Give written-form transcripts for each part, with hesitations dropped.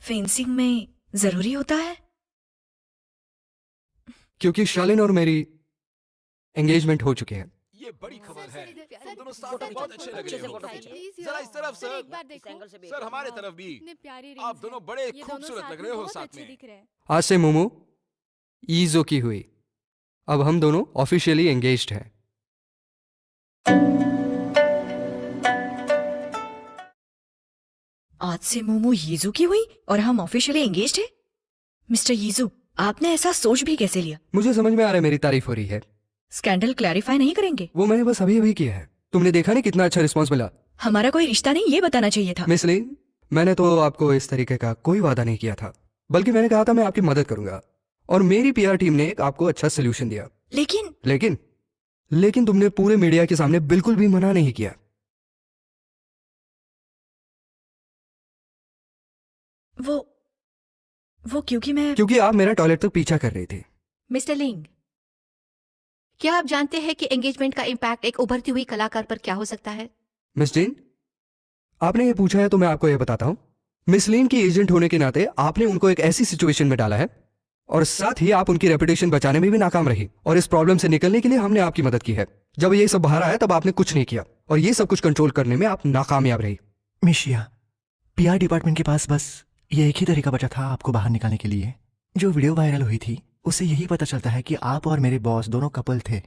Fencing में जरूरी होता है? क्योंकि शालिन और मेरी एंगेजमेंट हो चुकी है। ये बड़ी खबर है। तुम दोनों साथ फोटो में बहुत खींचो, अच्छे लग अच्छे रहे से हो। फोटो खींचो। जरा इस तरफ सर, सर। एक बार देखो। इस एंगल से भी सर, हमारे वाह, तरफ भी। कितने प्यारे आप दोनों बड़े खूबसूरत लग रहे हो साथ में। दिख रहे हैं। आज से मोमो ईजो की हुई। अब हम दोनों ऑफिशियली एंगेज्ड हैं। आज से मोमो यीजू की हुई और हम ऑफिशियली एंगेज्ड हैं? मिस्टर यीजू, आपने ऐसा सोच भी कैसे लिया? मुझे समझ में आ रहा है मेरी तारीफ हो रही है। स्कैंडल क्लैरिफाई नहीं करेंगे? वो मैंने बस अभी अभी किया है। तुमने देखा नहीं कितना अच्छा रिस्पॉन्स मिला? हमारा कोई रिश्ता नहीं, ये बताना चाहिए था। मिस लीन, मैंने तो आपको इस तरीके का कोई वादा नहीं किया था, बल्कि मैंने कहा था मैं आपकी मदद करूंगा और मेरी पीआर टीम ने आपको अच्छा सोल्यूशन दिया। लेकिन लेकिन लेकिन तुमने पूरे मीडिया के सामने बिल्कुल भी मना नहीं किया। वो क्योंकि आप मेरा टॉयलेट तक पीछा कर रही थी। मिस्टर लिंग, क्या आप जानते हैं कि एंगेजमेंट का इम्पैक्ट एक उभरती हुई कलाकार पर क्या हो सकता है? मिस जीन, आपने ये पूछा है तो मैं आपको ये बताता हूं। मिस लीन की एजेंट होने के नाते आपने उनको एक ऐसी सिचुएशन में डाला है और साथ ही आप उनकी रेपुटेशन बचाने में भी नाकाम रही, और इस प्रॉब्लम से निकलने के लिए हमने आपकी मदद की है। जब ये सब बाहर आया तब आपने कुछ नहीं किया और ये सब कुछ कंट्रोल करने में आप नाकामयाब रही। मिशिया, पीआर डिपार्टमेंट के पास बस ये एक ही तरीका बचा था आपको बाहर निकालने के लिए। जो वीडियो वायरल हुई थी उससे यही पता चलता है कि आप और मेरे बॉस दोनों कपल थे।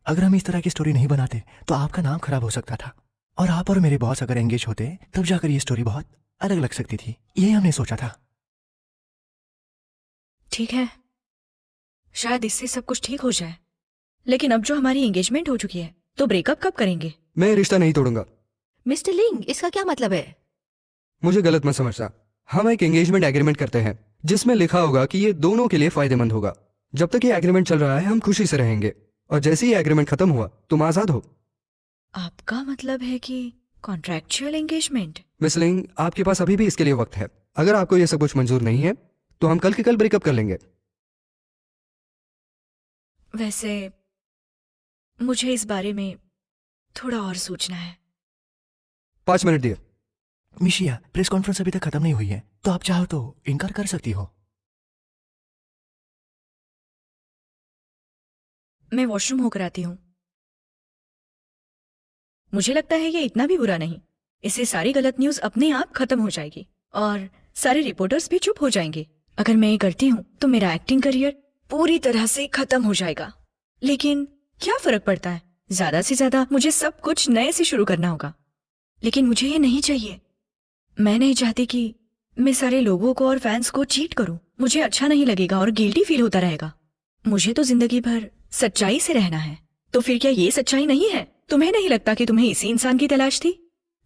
अगर हम इस तरह की स्टोरी नहीं बनाते तो आपका नाम खराब हो सकता था, और आप और मेरे बॉस अगर एंगेज होते तब जाकर ये स्टोरी बहुत अलग लग सकती थी। यही हमने सोचा था। ठीक है, शायद इससे सब कुछ ठीक हो जाए, लेकिन अब जो हमारी एंगेजमेंट हो चुकी है तो ब्रेकअप कब करेंगे? मैं रिश्ता नहीं तोड़ूंगा। मिस्टर लिंग, इसका क्या मतलब है? मुझे गलत मत समझना। हम एक एंगेजमेंट एग्रीमेंट करते हैं जिसमें लिखा होगा कि ये दोनों के लिए फायदेमंद होगा। जब तक ये एग्रीमेंट चल रहा है हम खुशी से रहेंगे, और जैसे ही एग्रीमेंट खत्म हुआ तुम आजाद हो। आपका मतलब है कि कॉन्ट्रैक्चुअल एंगेजमेंट? मिस लिंग, आपके पास अभी भी इसके लिए वक्त है। अगर आपको ये सब कुछ मंजूर नहीं है तो हम कल के कल ब्रेकअप कर लेंगे। वैसे मुझे इस बारे में थोड़ा और सोचना है। 5 मिनट दिए। मिशिया, प्रेस कॉन्फ्रेंस अभी तक खत्म नहीं हुई है, तो आप चाहो तो इनकार कर सकती हो। मैं वॉशरूम होकर आती हूँ। मुझे लगता है ये इतना भी बुरा नहीं। इससे सारी गलत न्यूज अपने आप खत्म हो जाएगी और सारे रिपोर्टर्स भी चुप हो जाएंगे। अगर मैं ये करती हूँ तो मेरा एक्टिंग करियर पूरी तरह से खत्म हो जाएगा। लेकिन क्या फर्क पड़ता है, ज्यादा से ज्यादा मुझे सब कुछ नए से शुरू करना होगा। लेकिन मुझे ये नहीं चाहिए। मैं नहीं चाहती कि मैं सारे लोगों को और फैंस को चीट करूं। मुझे अच्छा नहीं लगेगा और गिल्टी फील होता रहेगा। मुझे तो जिंदगी भर सच्चाई से रहना है। तो फिर क्या ये सच्चाई नहीं है? तुम्हें नहीं लगता कि तुम्हें इसी इंसान की तलाश थी?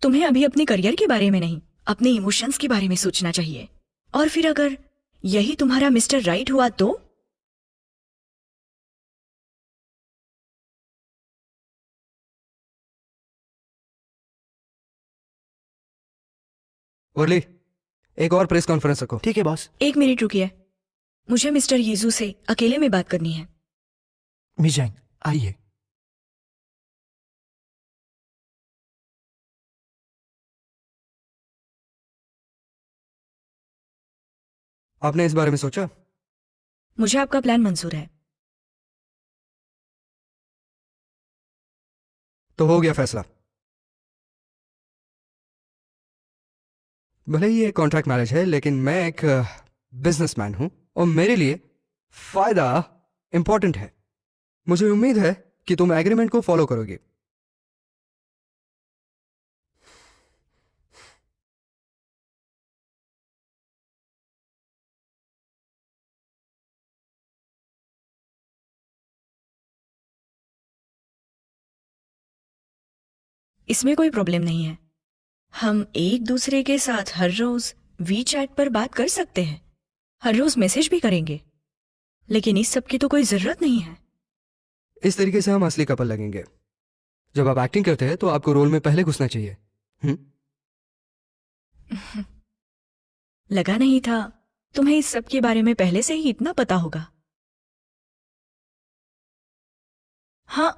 तुम्हें अभी अपने करियर के बारे में नहीं, अपने इमोशंस के बारे में सोचना चाहिए। और फिर अगर यही तुम्हारा मिस्टर राइट हुआ तो? वर्ली, एक और प्रेस कॉन्फ्रेंस रखो। ठीक है बॉस। 1 मिनट रुकिए, मुझे मिस्टर यीजू से अकेले में बात करनी है। मिस जैंग, आइए। आपने इस बारे में सोचा? मुझे आपका प्लान मंजूर है। तो हो गया फैसला। भले ही ये कॉन्ट्रैक्ट मैरिज है, लेकिन मैं एक बिजनेसमैन हूं और मेरे लिए फायदा इंपॉर्टेंट है। मुझे उम्मीद है कि तुम एग्रीमेंट को फॉलो करोगे। इसमें कोई प्रॉब्लम नहीं है। हम एक दूसरे के साथ हर रोज वी चैट पर बात कर सकते हैं, हर रोज मैसेज भी करेंगे, लेकिन इस सब की तो कोई जरूरत नहीं है। इस तरीके से हम असली कपल लगेंगे। जब आप एक्टिंग करते हैं तो आपको रोल में पहले घुसना चाहिए। लगा नहीं था तुम्हें इस सब के बारे में पहले से ही इतना पता होगा। हाँ,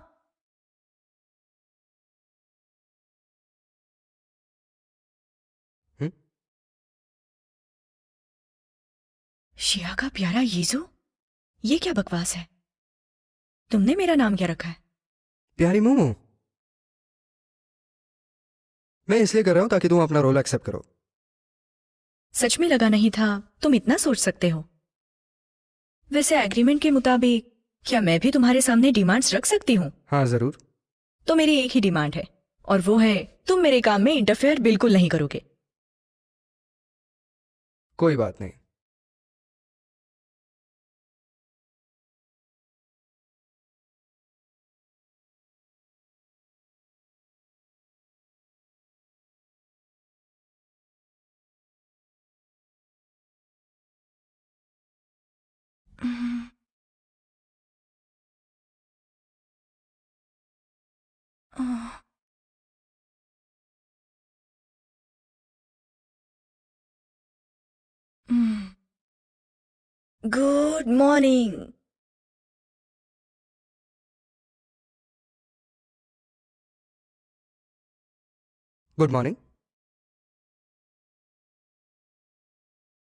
शिया का प्यारा यीजू, ये क्या बकवास है? तुमने मेरा नाम क्या रखा है? प्यारी मोमो, मैं इसलिए कर रहा हूं ताकि तुम अपना रोल एक्सेप्ट करो। सच में लगा नहीं था तुम इतना सोच सकते हो। वैसे एग्रीमेंट के मुताबिक क्या मैं भी तुम्हारे सामने डिमांड्स रख सकती हूँ? हाँ जरूर। तो मेरी एक ही डिमांड है, और वो है तुम मेरे काम में इंटरफेयर बिल्कुल नहीं करोगे। कोई बात नहीं। Good morning. Good morning.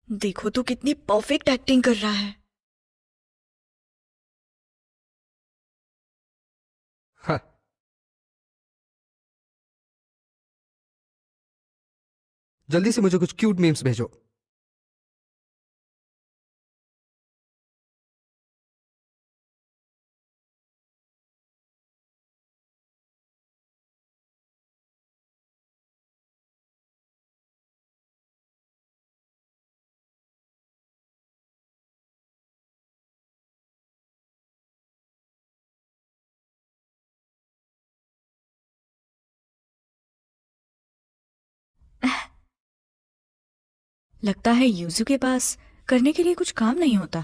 देखो तो कितनी परफेक्ट एक्टिंग कर रहा है। हाँ, जल्दी से मुझे कुछ क्यूट मीम्स भेजो। लगता है यूजू के पास करने के लिए कुछ काम नहीं होता।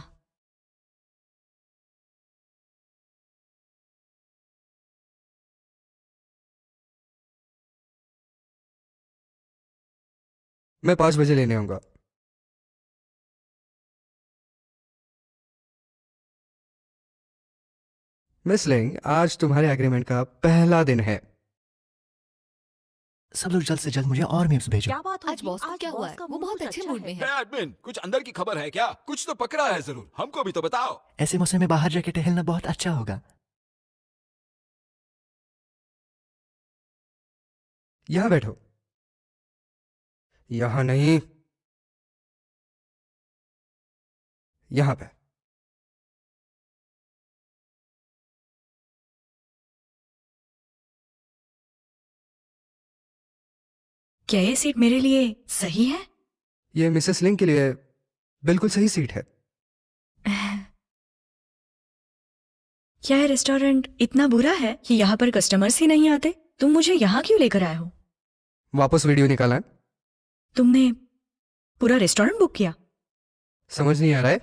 मैं 5 बजे लेने आऊंगा। मिस लिंग, आज तुम्हारे एग्रीमेंट का पहला दिन है। सब लोग जल्द से जल्द मुझे और मीम्स भेजो। क्या बात आज बॉस को क्या हुआ है? वो बहुत अच्छे मूड में है। एडमिन, कुछ अंदर की खबर है क्या? कुछ तो पकड़ा है जरूर, हमको भी तो बताओ। ऐसे मौसम में बाहर जाके टहलना बहुत अच्छा होगा। यहां बैठो। यहां नहीं, यहां पे। क्या ये सीट मेरे लिए सही है? ये मिसेस लिंग के लिए बिल्कुल सही सीट है। क्या ये रेस्टोरेंट इतना बुरा है कि यहाँ पर कस्टमर्स ही नहीं आते? तुम मुझे यहाँ क्यों लेकर आए हो? वापस वीडियो निकाला है? तुमने पूरा रेस्टोरेंट बुक किया? समझ नहीं आ रहा है?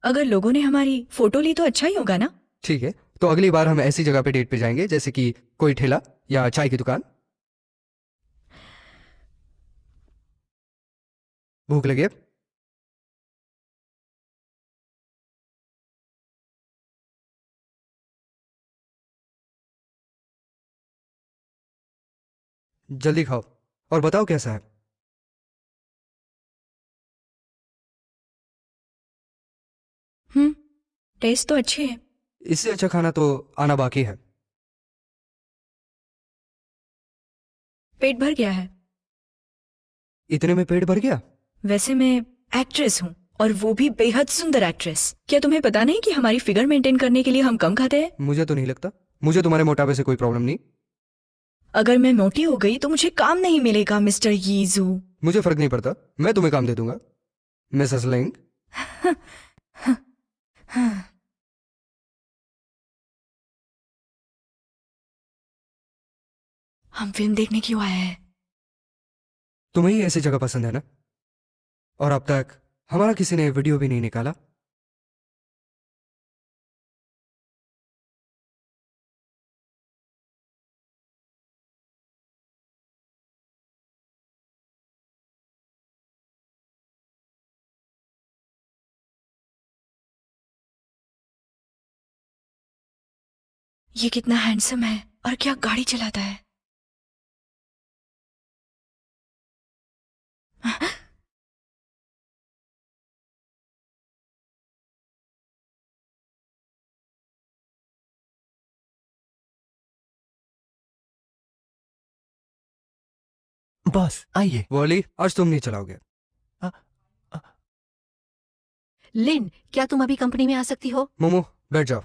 अगर लोगों ने हमारी फोटो ली तो अच्छा ही होगा ना? ठीक है, तो अगली बार हम ऐसी जगह पे डेट पे जाएंगे जैसे कि कोई ठेला या चाय की दुकान। भूख लगी है? जल्दी खाओ और बताओ कैसा है। टेस्ट तो अच्छे है। इससे अच्छा खाना तो आना बाकी है। पेट भर गया है। इतने में पेट भर गया? वैसे मैं एक्ट्रेस हूँ, और वो भी बेहद सुंदर एक्ट्रेस। क्या तुम्हें पता नहीं कि हमारी फिगर मेंटेन करने के लिए हम कम खाते हैं? मुझे तो नहीं लगता। मुझे तुम्हारे मोटापे से कोई प्रॉब्लम नहीं। अगर मैं मोटी हो गई तो मुझे काम नहीं मिलेगा मिस्टर यीजू। मुझे फर्क नहीं पड़ता, मैं तुम्हें काम दे दूंगा मिसेस लिंग। हम फिल्म देखने क्यों आए हैं? तुम्हें ही ऐसी जगह पसंद है ना? और अब तक हमारा किसी ने वीडियो भी नहीं निकाला। ये कितना हैंडसम है और क्या गाड़ी चलाता है। बॉस आइए। वॉली, आज तुम नहीं चलाओगे। लिन, क्या तुम अभी कंपनी में आ सकती हो? मोमो, बैठ जाओ।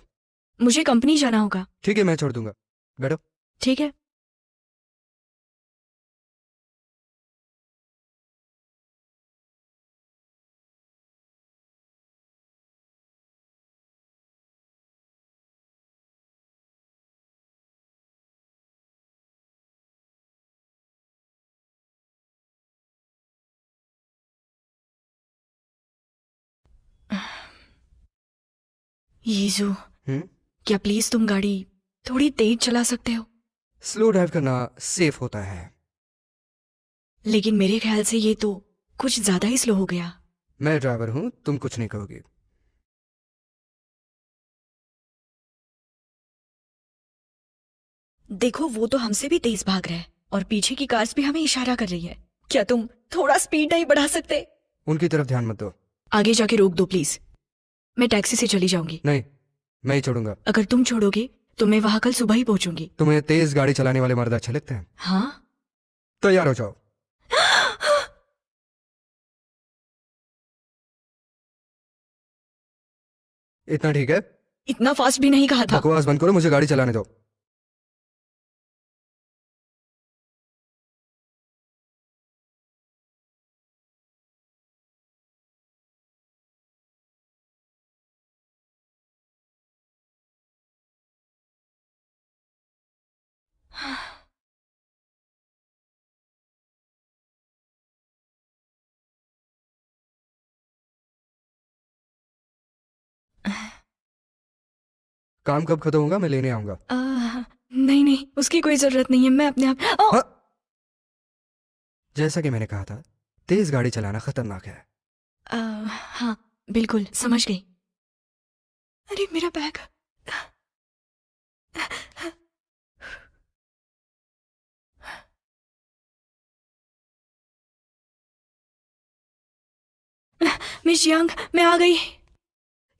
मुझे कंपनी जाना होगा। ठीक है, मैं छोड़ दूंगा, बैठो। ठीक है। यीशु, क्या प्लीज तुम गाड़ी थोड़ी तेज चला सकते हो? स्लो ड्राइव करना सेफ होता है। लेकिन मेरे ख्याल से ये तो कुछ ज्यादा ही स्लो हो गया। मैं ड्राइवर हूं, तुम कुछ नहीं कहोगे। देखो, वो तो हमसे भी तेज भाग रहा है और पीछे की कार्स भी हमें इशारा कर रही है। क्या तुम थोड़ा स्पीड नहीं बढ़ा सकते? उनकी तरफ ध्यान मत दो। आगे जाके रोक दो प्लीज। मैं टैक्सी से चली जाऊंगी। नहीं, मैं ही छोड़ूंगा। अगर तुम छोड़ोगे तो मैं वहां कल सुबह ही पहुंचूंगी। तुम्हें तेज गाड़ी चलाने वाले मर्द अच्छे लगते हैं? हाँ। तैयार हो जाओ। इतना ठीक है? इतना फास्ट भी नहीं कहा था। बकवास बंद करो, मुझे गाड़ी चलाने दो। काम कब खत्म होगा? मैं लेने आऊंगा। नहीं नहीं, उसकी कोई जरूरत नहीं है, मैं अपने आप। हाँ। जैसा कि मैंने कहा था, तेज गाड़ी चलाना खतरनाक है। हाँ बिल्कुल, समझ गई। अरे मेरा बैग। मिस यंग, मैं आ गई।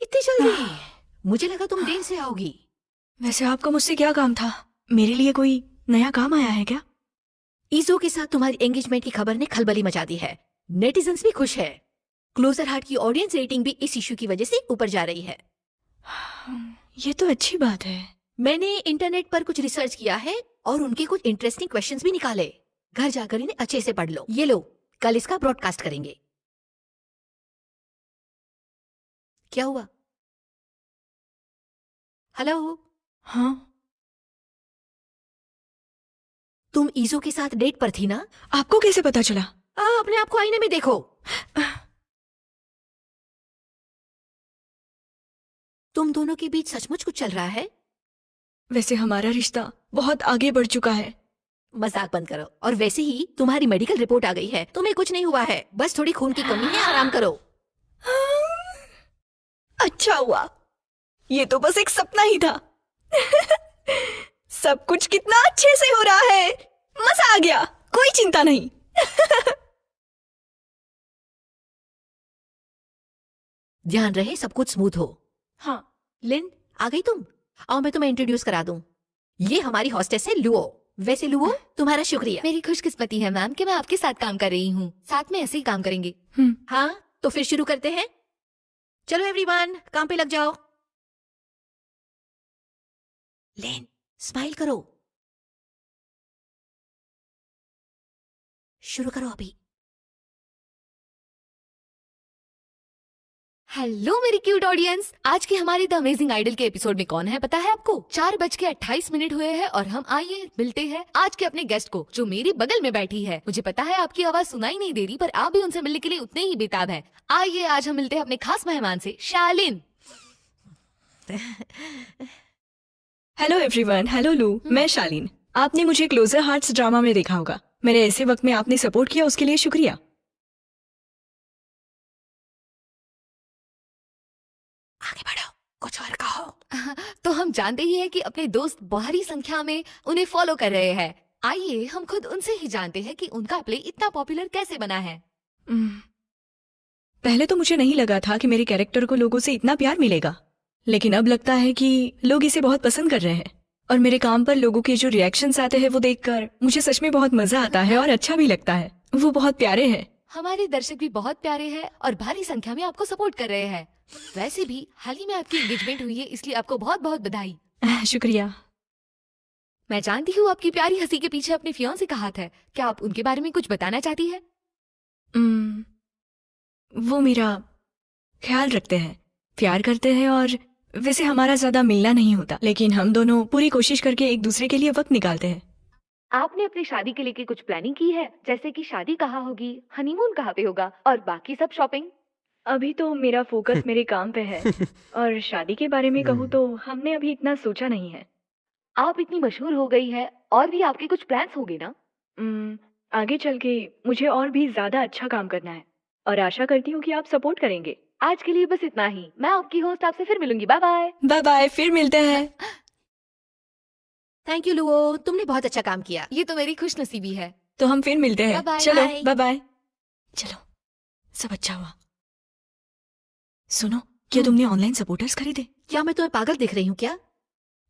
इतनी जल्दी? मुझे लगा तुम देर से आओगी। वैसे आपका मुझसे क्या काम था? मेरे लिए कोई नया काम आया है क्या? ईजो के साथ तुम्हारी एंगेजमेंट की खबर ने खलबली मचा दी है। नेटिजन्स भी खुश है। क्लोजर हार्ट की ऑडियंस रेटिंग भी इस इशू की वजह से ऊपर जा रही है। ये तो अच्छी बात है। मैंने इंटरनेट पर कुछ रिसर्च किया है और उनके कुछ इंटरेस्टिंग क्वेश्चंस भी निकाले। घर जाकर इन्हें अच्छे से पढ़ लो। ये लो, कल इसका ब्रॉडकास्ट करेंगे। क्या हुआ? हेलो? हाँ, तुम ईजो के साथ डेट पर थी ना? आपको कैसे पता चला? अपने आप को आईने में देखो। तुम दोनों के बीच सचमुच कुछ चल रहा है? वैसे हमारा रिश्ता बहुत आगे बढ़ चुका है। मजाक बंद करो। और वैसे ही तुम्हारी मेडिकल रिपोर्ट आ गई है। तुम्हें कुछ नहीं हुआ है, बस थोड़ी खून की कमी है, आराम करो। अच्छा हुआ, ये तो बस एक सपना ही था। सब कुछ कितना अच्छे से हो रहा है, मजा आ गया, कोई चिंता नहीं। ध्यान रहे सब कुछ स्मूथ हो। हाँ। लिन, आ गई तुम? आओ मैं तुम्हें इंट्रोड्यूस करा दूं। ये हमारी हॉस्टेस है लुओ। वैसे लुओ, तुम्हारा शुक्रिया। मेरी खुशकिस्मती है मैम कि मैं आपके साथ काम कर रही हूँ। साथ में ऐसे ही काम करेंगे। हाँ, तो फिर शुरू करते हैं। चलो एवरीवन, काम पे लग जाओ। लेन, स्माइल करो। शुरू करो अभी। हेलो मेरी क्यूट ऑडियंस, आज के हमारे द अमेजिंग आइडल के एपिसोड में कौन है पता है आपको? 4:28 हुए हैं और हम आइए मिलते हैं आज के अपने गेस्ट को जो मेरे बगल में बैठी है। मुझे पता है आपकी आवाज सुनाई नहीं दे रही, पर आप भी उनसे मिलने के लिए उतने ही बेताब हैं। आइए आज हम मिलते हैं अपने खास मेहमान से, शालिन। हेलो एवरीवन, हेलो लू, मैं शालीन। आपने मुझे क्लोजर हार्ट्स ड्रामा में देखा होगा। मेरे ऐसे वक्त में आपने सपोर्ट किया, उसके लिए शुक्रिया। आगे बढ़ो, कुछ और कहो। तो हम जानते ही हैं कि अपने दोस्त भारी संख्या में उन्हें फॉलो कर रहे हैं। आइए हम खुद उनसे ही जानते हैं कि उनका प्ले इतना पॉपुलर कैसे बना है। पहले तो मुझे नहीं लगा था कि मेरे कैरेक्टर को लोगों से इतना प्यार मिलेगा, लेकिन अब लगता है कि लोग इसे बहुत पसंद कर रहे हैं। और मेरे काम पर लोगों के जो रिएक्शंस आते हैं वो देखकर मुझे सच में बहुत मजा आता है और अच्छा भी लगता है। वो बहुत प्यारे हैं। हमारे दर्शक भी बहुत प्यारे हैं और भारी संख्या में आपको सपोर्ट कर रहे हैं। वैसे भी हाल ही में आपकी एंगेजमेंट हुई है, इसलिए आपको बहुत बहुत बधाई। शुक्रिया। मैं जानती हूँ आपकी प्यारी हंसी के पीछे अपने फियांसे का हाथ है। क्या आप उनके बारे में कुछ बताना चाहती है? वो मेरा ख्याल रखते हैं, प्यार करते हैं और वैसे हमारा ज्यादा मिलना नहीं होता, लेकिन हम दोनों पूरी कोशिश करके एक दूसरे के लिए वक्त निकालते हैं। आपने अपनी शादी के लिए कुछ प्लानिंग की है, जैसे कि शादी कहाँ होगी, हनीमून कहाँ पे होगा और बाकी सब शॉपिंग? अभी तो मेरा फोकस मेरे काम पे है और शादी के बारे में कहूँ तो हमने अभी इतना सोचा नहीं है। आप इतनी मशहूर हो गई है और भी आपके कुछ प्लान्स होंगे ना? आगे चल के मुझे और भी ज्यादा अच्छा काम करना है और आशा करती हूँ कि आप सपोर्ट करेंगे। आज के लिए बस इतना ही। मैं आपकी होस्ट आपसे फिर मिलूंगी। Bye bye. बाय बाय, फिर मिलते हैं। थैंक यू लुओ, तुमने बहुत अच्छा काम किया। ये तो मेरी खुशनसीबी है। तो हम फिर मिलते हैं। Bye bye. चलो Bye. Bye bye. चलो, सब अच्छा हुआ। सुनो, क्या तुमने ऑनलाइन सपोर्टर्स खरीदे? क्या मैं तुम्हें पागल दिख रही हूँ क्या?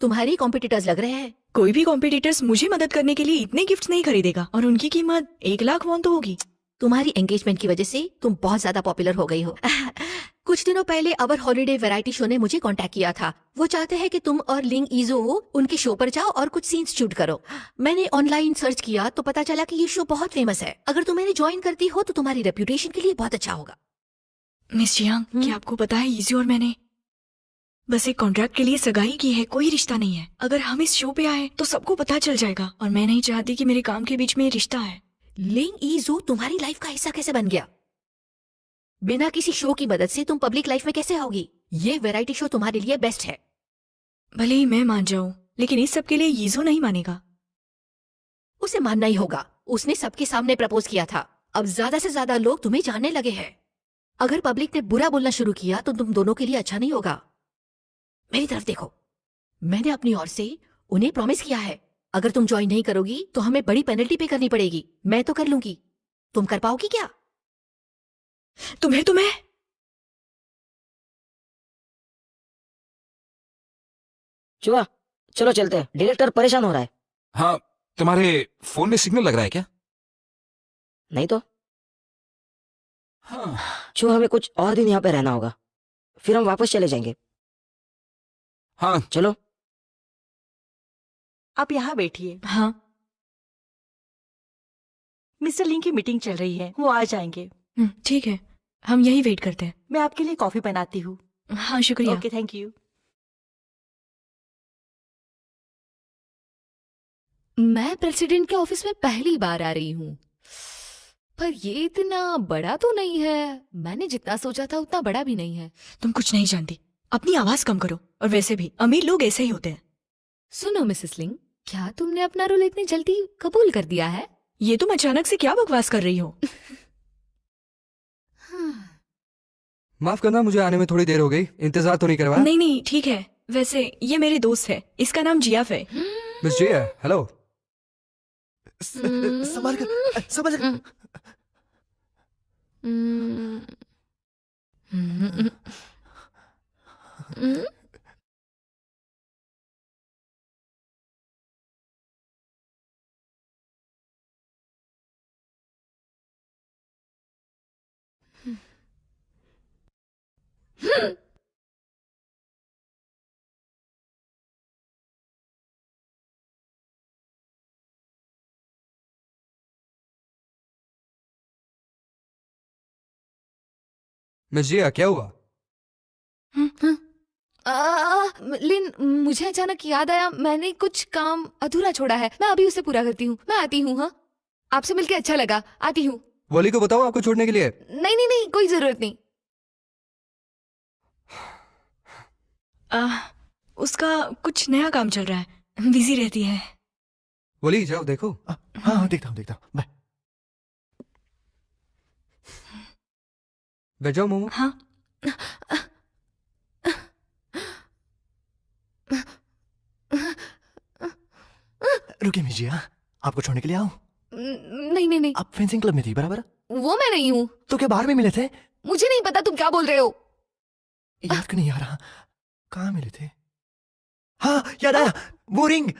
तुम्हारे कॉम्पिटिटर्स लग रहे हैं। कोई भी कॉम्पिटिटर्स मुझे मदद करने के लिए इतने गिफ्ट्स नहीं खरीदेगा और उनकी कीमत 1 लाख वॉन तो होगी। तुम्हारी एंगेजमेंट की वजह से तुम बहुत ज्यादा पॉपुलर हो गई हो। कुछ दिनों पहले अवर हॉलिडे वैरायटी शो ने मुझे कांटेक्ट किया था। वो चाहते हैं कि तुम और लिंग ईजो उनके शो पर जाओ और कुछ सीन्स शूट करो। मैंने ऑनलाइन सर्च किया तो पता चला कि ये शो बहुत फेमस है। अगर तुम इन्हें ज्वाइन करती हो तो तुम्हारी रेप्यूटेशन के लिए बहुत अच्छा होगा। मिस जियांग, क्या आपको पता है इजी और मैंने बस एक कॉन्ट्रैक्ट के लिए सगाई की है, कोई रिश्ता नहीं है। अगर हम इस शो पे आए तो सबको पता चल जाएगा और मैं नहीं चाहती कि मेरे काम के बीच में रिश्ता है। लिंग ईजो तुम्हारी लाइफ का हिस्सा कैसे बन गया? बिना किसी शो की मदद से तुम पब्लिक लाइफ में कैसे आओगी? ये वैरायटी शो तुम्हारे लिए बेस्ट है। भले ही मैं मान जाऊं, लेकिन इस सब के लिए यीजो नहीं मानेगा। उसे मानना ही होगा। उसने सबके सामने प्रपोज किया था। अब ज्यादा से ज्यादा लोग तुम्हें जानने लगे हैं। अगर पब्लिक ने बुरा बोलना शुरू किया तो तुम दोनों के लिए अच्छा नहीं होगा। मेरी तरफ देखो, मैंने अपनी ओर से उन्हें प्रॉमिस किया है। अगर तुम ज्वाइन नहीं करोगी तो हमें बड़ी पेनल्टी पे करनी पड़ेगी। मैं तो कर लूंगी, तुम कर पाओगी क्या? तुम्हें चुआ, चलो चलते हैं। डायरेक्टर परेशान हो रहा है। हाँ, तुम्हारे फोन में सिग्नल लग रहा है क्या? नहीं तो हाँ। चुआ, हमें कुछ और दिन यहाँ पे रहना होगा, फिर हम वापस चले जाएंगे। हाँ, चलो। आप यहाँ बैठिए। हाँ, मिस्टर लिंग की मीटिंग चल रही है, वो आ जाएंगे। ठीक है, हम यही वेट करते हैं। मैं आपके लिए कॉफी बनाती हूँ। हाँ, शुक्रिया। Okay, thank you. मैं प्रेसिडेंट के ऑफिस में पहली बार आ रही हूँ, पर ये इतना बड़ा तो नहीं है। मैंने जितना सोचा था उतना बड़ा भी नहीं है। तुम कुछ नहीं जानती, अपनी आवाज कम करो। और वैसे भी अमीर लोग ऐसे ही होते हैं। सुनो मिसेस लिंग, क्या तुमने अपना रोल इतनी जल्दी कबूल कर दिया है? ये तुम अचानक से क्या बकवास कर रही हो? माफ करना, मुझे आने में थोड़ी देर हो गई। इंतजार तो नहीं करवाया? नहीं नहीं, ठीक है। वैसे ये मेरी दोस्त है, इसका नाम जियाफ है। मिस जिया, हेलो। संभाल कर, संभाल कर। मिस जिया, क्या हुआ? लिन, मुझे अचानक याद आया, मैंने कुछ काम अधूरा छोड़ा है। मैं अभी उसे पूरा करती हूँ। मैं आती हूँ। हाँ, आपसे मिलके अच्छा लगा। आती हूँ। वली को बताओ आपको छोड़ने के लिए। नहीं नहीं नहीं, कोई जरूरत नहीं। उसका कुछ नया काम चल रहा है, बिजी रहती है। वली जाओ देखो। हाँ, देखता हूँ। बाय। बैठ जाओ मोमो। हाँ, रुकिए मिजिया, आपको छोड़ने के लिए आऊं? नहीं नहीं नहीं, आप फेंसिंग क्लब में थी बराबर? वो मैं नहीं हूँ। तो क्या बाहर में मिले थे? मुझे नहीं पता तुम क्या बोल रहे हो। याद क्यों नहीं आ रहा? कहाँ मिले थे? हाँ, याद आया। वो रिंग।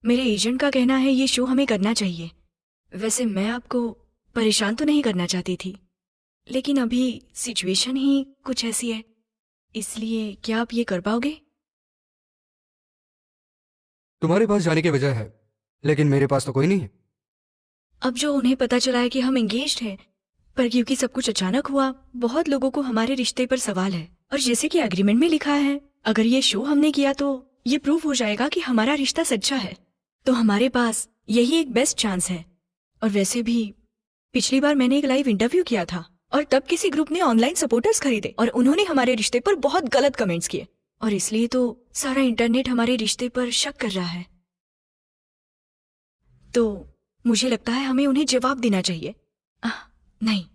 मेरे एजेंट का कहना है ये शो हमें करना चाहिए। वैसे मैं आपको परेशान तो नहीं करना चाहती थी, लेकिन अभी सिचुएशन ही कुछ ऐसी है, इसलिए क्या आप ये कर पाओगे? तुम्हारे पास जाने की वजह है, लेकिन मेरे पास तो कोई नहीं है। अब जो उन्हें पता चला है कि हम एंगेज्ड हैं, पर क्योंकि सब कुछ अचानक हुआ, बहुत लोगों को हमारे रिश्ते पर सवाल है। और जैसे कि एग्रीमेंट में लिखा है, अगर ये शो हमने किया तो ये प्रूफ हो जाएगा कि हमारा रिश्ता सच्चा है। तो हमारे पास यही एक बेस्ट चांस है। और वैसे भी पिछली बार मैंने एक लाइव इंटरव्यू किया था, और तब किसी ग्रुप ने ऑनलाइन सपोर्टर्स खरीदे और उन्होंने हमारे रिश्ते पर बहुत गलत कमेंट्स किए, और इसलिए तो सारा इंटरनेट हमारे रिश्ते पर शक कर रहा है। तो मुझे लगता है हमें उन्हें जवाब देना चाहिए। नहीं,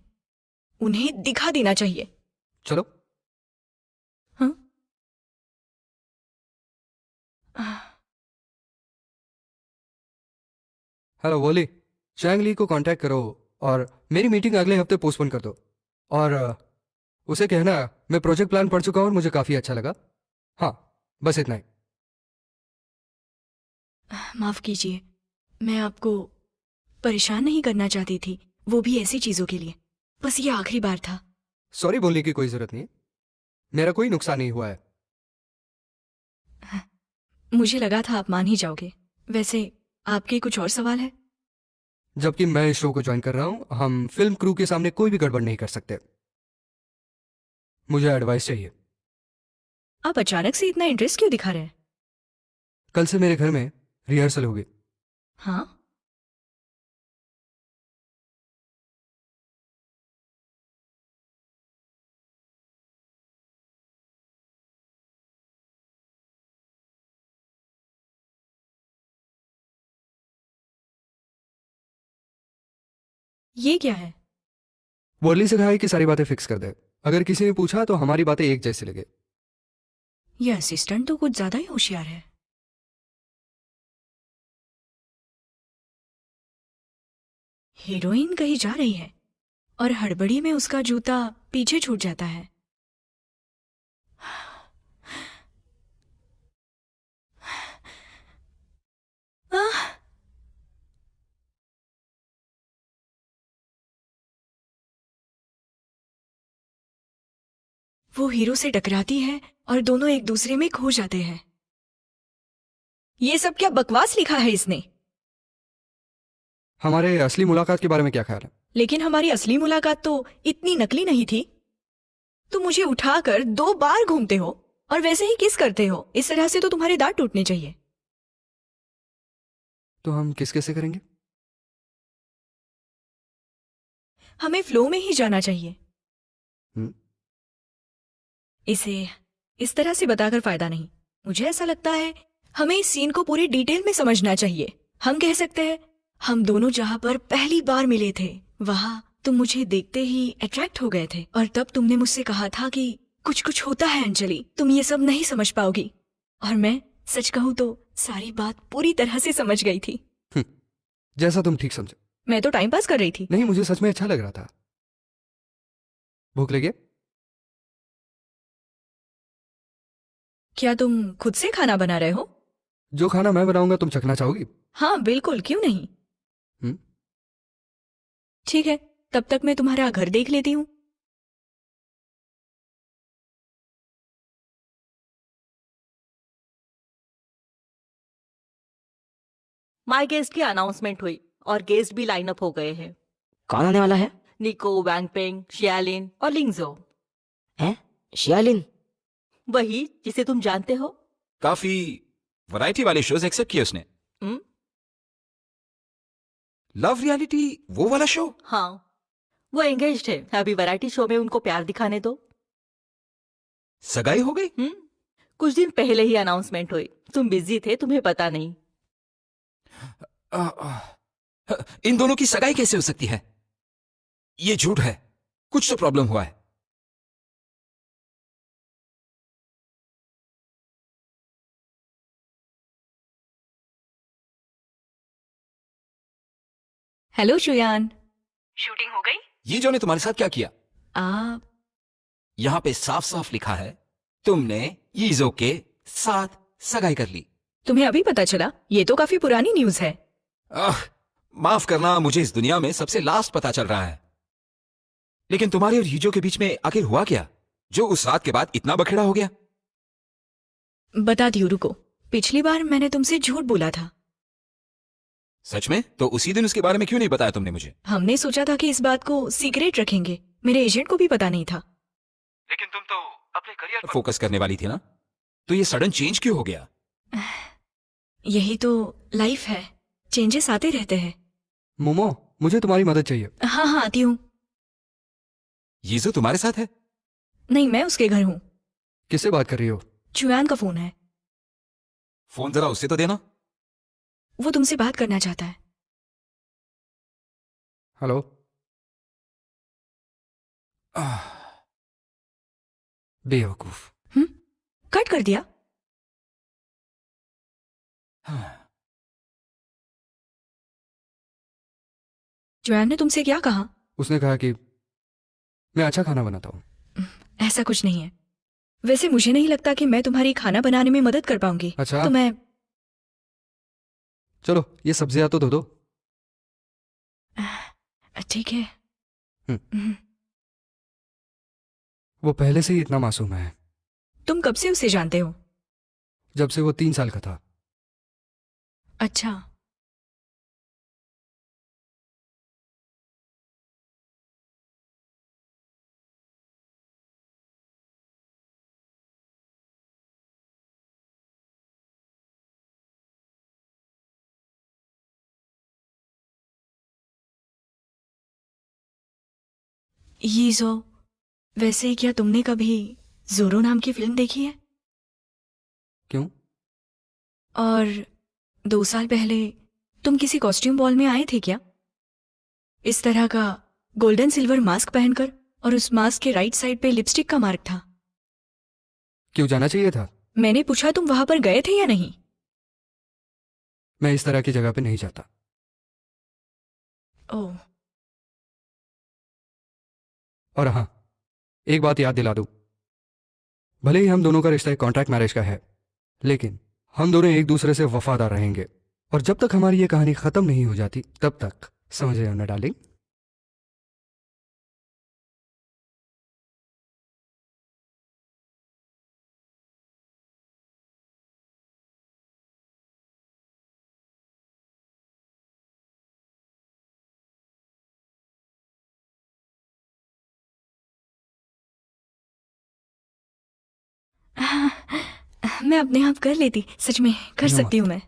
उन्हें दिखा देना चाहिए। चलो। हाँ? हेलो वोली, चैंग ली को कांटेक्ट करो और मेरी मीटिंग अगले हफ्ते पोस्टपोन कर दो। और उसे कहना मैं प्रोजेक्ट प्लान पढ़ चुका हूं और मुझे काफी अच्छा लगा। हाँ, बस इतना ही। माफ कीजिए, मैं आपको परेशान नहीं करना चाहती थी, वो भी ऐसी चीजों के लिए। बस ये आखिरी बार था। सॉरी बोलने की कोई जरूरत नहीं है, मेरा कोई नुकसान नहीं हुआ है। मुझे लगा था आप मान ही जाओगे। वैसे आपके कुछ और सवाल है? जबकि मैं इस शो को ज्वाइन कर रहा हूं, हम फिल्म क्रू के सामने कोई भी गड़बड़ नहीं कर सकते। मुझे एडवाइस चाहिए। आप अचानक से इतना इंटरेस्ट क्यों दिखा रहे हैं? कल से मेरे घर में रिहर्सल होगी। हाँ? ये क्या है? वॉली से कहा है कि सारी बातें फिक्स कर दे। अगर किसी ने पूछा तो हमारी बातें एक जैसी लगे। ये असिस्टेंट तो कुछ ज्यादा ही होशियार है। हीरोइन कहीं जा रही है और हड़बड़ी में उसका जूता पीछे छूट जाता है। आह! वो हीरो से टकराती है और दोनों एक दूसरे में खो जाते हैं। ये सब क्या बकवास लिखा है इसने? हमारे असली मुलाकात के बारे में क्या ख्याल है? लेकिन हमारी असली मुलाकात तो इतनी नकली नहीं थी। तुम मुझे उठाकर 2 बार घूमते हो और वैसे ही किस करते हो। इस तरह से तो तुम्हारे दांत टूटने चाहिए। तो हम किस कैसे करेंगे? हमें फ्लो में ही जाना चाहिए। हम्म? इसे इस तरह से बताकर फायदा नहीं। मुझे ऐसा लगता है हमें इस सीन को पूरी डिटेल में समझना चाहिए। हम कह सकते हैं, हम दोनों जहां पर पहली बार मिले थे, वहां तुम मुझे देखते ही अट्रैक्ट हो गए थे, और तब तुमने मुझसे कहा था कि कुछ कुछ होता है अंजलि, तुम ये सब नहीं समझ पाओगी। और मैं सच कहूं तो सारी बात पूरी तरह से समझ गई थी। जैसा तुम ठीक समझो। मैं तो टाइम पास कर रही थी। नहीं, मुझे सच में अच्छा लग रहा था। भूख लगी है? क्या तुम खुद से खाना बना रहे हो? जो खाना मैं बनाऊंगा तुम चखना चाहोगी? हाँ बिल्कुल, क्यों नहीं। हम्म? ठीक है, तब तक मैं तुम्हारा घर देख लेती हूँ। माय गेस्ट की अनाउंसमेंट हुई और गेस्ट भी लाइन अप हो गए हैं। कौन आने वाला है? निको, वैंगपेंग, शियालिन और लिंगजो। हैं? शियालिन? वही जिसे तुम जानते हो। काफी वैरायटी वाले शोज एक्सेप्ट किए उसने। हम्म? लव रियलिटी वो वाला शो? हाँ, वो एंगेज्ड है। अभी वैरायटी शो में उनको प्यार दिखाने दो। सगाई हो गई? कुछ दिन पहले ही अनाउंसमेंट हुई। तुम बिजी थे, तुम्हें पता नहीं। इन दोनों की सगाई कैसे हो सकती है? ये झूठ है। कुछ तो प्रॉब्लम हुआ है। हेलो शुयान। शूटिंग हो गई? ये जो ने तुम्हारे साथ क्या किया? यहाँ पे साफ साफ लिखा है तुमने यीजो के साथ सगाई कर ली। तुम्हें अभी पता चला? ये तो काफी पुरानी न्यूज है। माफ करना, मुझे इस दुनिया में सबसे लास्ट पता चल रहा है। लेकिन तुम्हारे और यीजो के बीच में आखिर हुआ क्या, जो उस रात के बाद इतना बखेड़ा हो गया? बताती हूँ, रुको। पिछली बार मैंने तुमसे झूठ बोला था। सच में? तो उसी दिन उसके बारे में क्यों नहीं बताया तुमने मुझे? हमने सोचा था कि इस बात को सीक्रेट रखेंगे। मेरे एजेंट को भी पता नहीं था। लेकिन तुम तो अपने करियर पर फोकस करने वाली थी ना, तो ये सडन चेंज क्यों हो गया? यही तो लाइफ है, चेंजेस आते रहते हैं। मोमो, मुझे तुम्हारी मदद चाहिए। हाँ हाँ, आती हूँ। यीजो तुम्हारे साथ है? नहीं, मैं उसके घर हूँ। किससे बात कर रही हो? चुयान का फोन है। फोन जरा उससे तो देना। वो तुमसे बात करना चाहता है। हेलो। बेवकूफ। कट कर दिया। चुयान ने तुमसे क्या कहा? उसने कहा कि मैं अच्छा खाना बनाता हूँ। ऐसा कुछ नहीं है। वैसे मुझे नहीं लगता कि मैं तुम्हारी खाना बनाने में मदद कर पाऊंगी। अच्छा, तो मैं चलो ये सब्जियां तो धो दो। ठीक है। वो पहले से ही इतना मासूम है। तुम कब से उसे जानते हो? जब से वो 3 साल का था। अच्छा। यीजो, वैसे क्या तुमने कभी जोरो नाम की फिल्म देखी है? क्यों? और 2 साल पहले तुम किसी कॉस्ट्यूम बॉल में आए थे क्या? इस तरह का गोल्डन सिल्वर मास्क पहनकर, और उस मास्क के राइट साइड पे लिपस्टिक का मार्क था। क्यों जाना चाहिए था? मैंने पूछा तुम वहां पर गए थे या नहीं। मैं इस तरह की जगह पे नहीं जाता। ओह। और हाँ, एक बात याद दिला दूं, भले ही हम दोनों का रिश्ता एक कॉन्ट्रैक्ट मैरिज का है, लेकिन हम दोनों एक दूसरे से वफादार रहेंगे। और जब तक हमारी ये कहानी खत्म नहीं हो जाती तब तक, समझ रहे हो ना डार्लिंग? मैं अपने आप कर लेती, सच में कर नो सकती मत। हूँ मैं।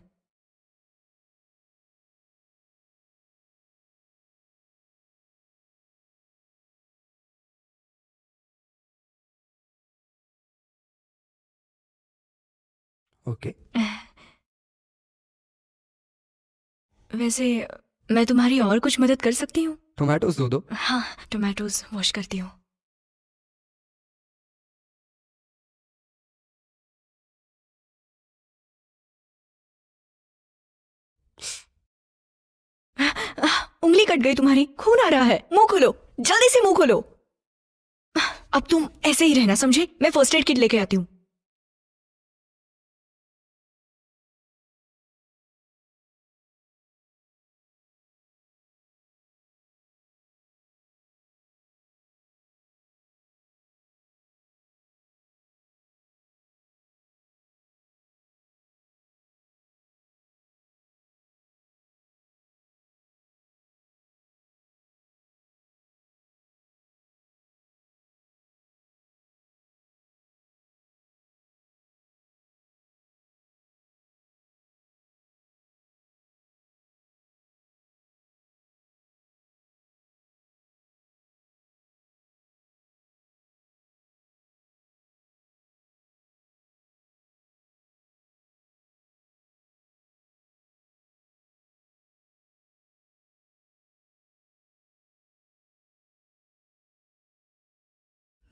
ओके। वैसे मैं तुम्हारी और कुछ मदद कर सकती हूँ? टोमेटोज दो दो। हाँ, टोमेटोज वॉश करती हूँ। उंगली कट गई तुम्हारी, खून आ रहा है। मुंह खोलो, जल्दी से मुंह खोलो। अब तुम ऐसे ही रहना, समझे? मैं फर्स्ट एड किट लेके आती हूँ।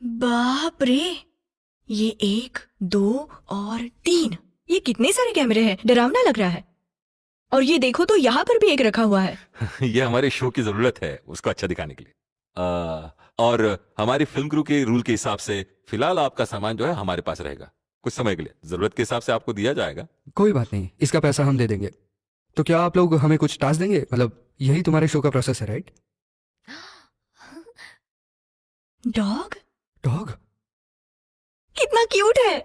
बाप रे, ये 1, 2 और 3, ये कितने सारे कैमरे हैं। डरावना लग रहा है। और ये देखो तो यहाँ पर भी एक रखा हुआ है। ये हमारे शो की जरूरत है उसको अच्छा दिखाने के लिए। और हमारी फिल्म क्रू के रूल के हिसाब से फिलहाल आपका सामान जो है हमारे पास रहेगा कुछ समय के लिए, जरूरत के हिसाब से आपको दिया जाएगा। कोई बात नहीं, इसका पैसा हम दे देंगे। तो क्या आप लोग हमें कुछ टास्क देंगे? मतलब यही तुम्हारे शो का प्रोसेस है, राइट? Dog dog? कितना क्यूट है।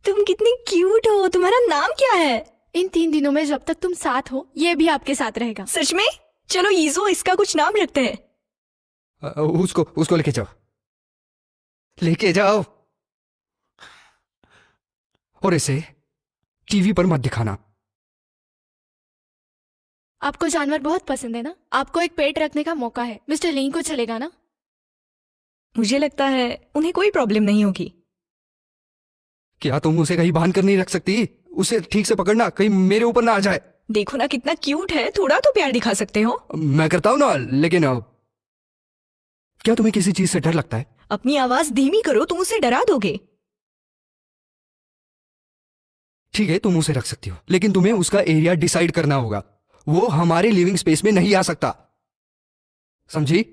तुम कितनी क्यूट हो। तुम्हारा नाम क्या है? इन 3 दिनों में जब तक तुम साथ हो ये भी आपके साथ रहेगा। सच में? चलो यीजो, इसका कुछ नाम रखते हैं। उसको लेके जाओ, लेके जाओ। और इसे टीवी पर मत दिखाना। आपको जानवर बहुत पसंद है ना? आपको एक पेट रखने का मौका है। मिस्टर लिंग को चलेगा ना? मुझे लगता है उन्हें कोई प्रॉब्लम नहीं होगी। क्या तुम उसे कहीं बांध कर नहीं रख सकती? उसे ठीक से पकड़ना, कहीं मेरे ऊपर ना आ जाए। देखो ना कितना क्यूट है, थोड़ा तो प्यार दिखा सकते हो। मैं करता हूं ना, लेकिन क्या तुम्हें किसी चीज से डर लगता है? अपनी आवाज धीमी करो, तुम उसे डरा दोगे। ठीक है, तुम उसे रख सकती हो, लेकिन तुम्हें उसका एरिया डिसाइड करना होगा। वो हमारे लिविंग स्पेस में नहीं आ सकता, समझी?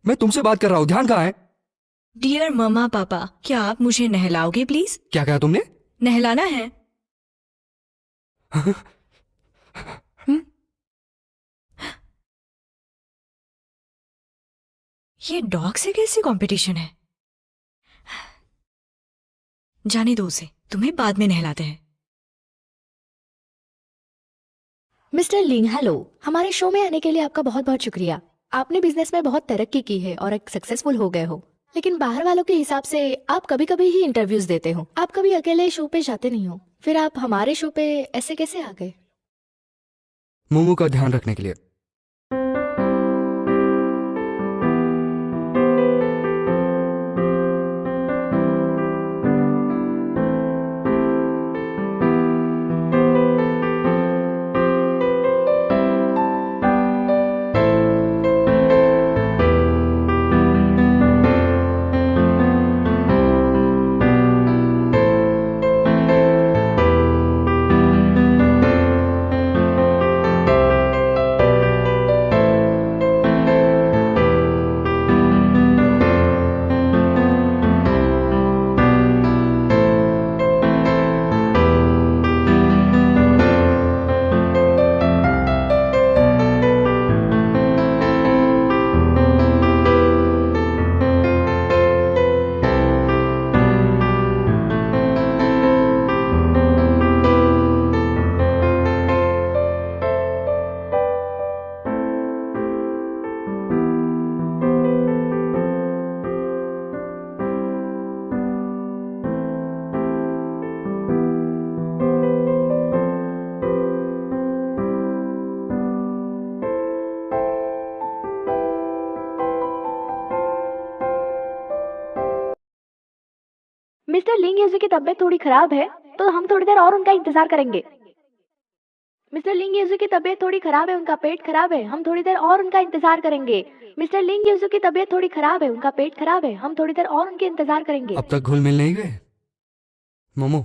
मैं तुमसे बात कर रहा हूं, ध्यान कहाँ है? डियर मम्मा पापा, क्या आप मुझे नहलाओगे प्लीज? क्या कहा तुमने? नहलाना है। ये डॉग से कैसे कंपटीशन है? जाने दो उसे, तुम्हें बाद में नहलाते हैं। मिस्टर लिंग, हेलो। हमारे शो में आने के लिए आपका बहुत बहुत शुक्रिया। आपने बिजनेस में बहुत तरक्की की है और एक सक्सेसफुल हो गए हो, लेकिन बाहर वालों के हिसाब से आप कभी कभी ही इंटरव्यूज देते हो। आप कभी अकेले शो पे जाते नहीं हो, फिर आप हमारे शो पे ऐसे कैसे आ गए? मोमो का ध्यान रखने के लिए। मिस्टर लिंग यूजू की तबीयत थोड़ी खराब है, तो हम थोड़ी देर और उनका इंतजार करेंगे। मिस्टर लिंग यूजू की तबीयत थोड़ी खराब है, उनका पेट खराब है, हम थोड़ी देर और उनका इंतजार करेंगे। मिस्टर लिंग यूजू की तबीयत थोड़ी खराब है, उनका पेट खराब है, हम थोड़ी देर और उनके इंतजार करेंगे। अब तक घुल मिल नहीं गए? मोमो,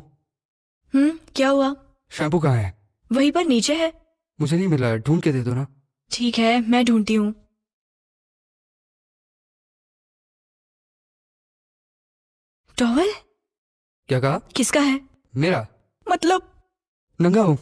क्या हुआ? शैम्पू कहाँ है? वहीं पर नीचे है। मुझे नहीं मिल रहा है, ढूंढ के दे दो ना। ठीक है, मैं ढूंढती हूँ। टॉवल? क्या कहा? किसका है? मेरा। मतलब नंगा हूं।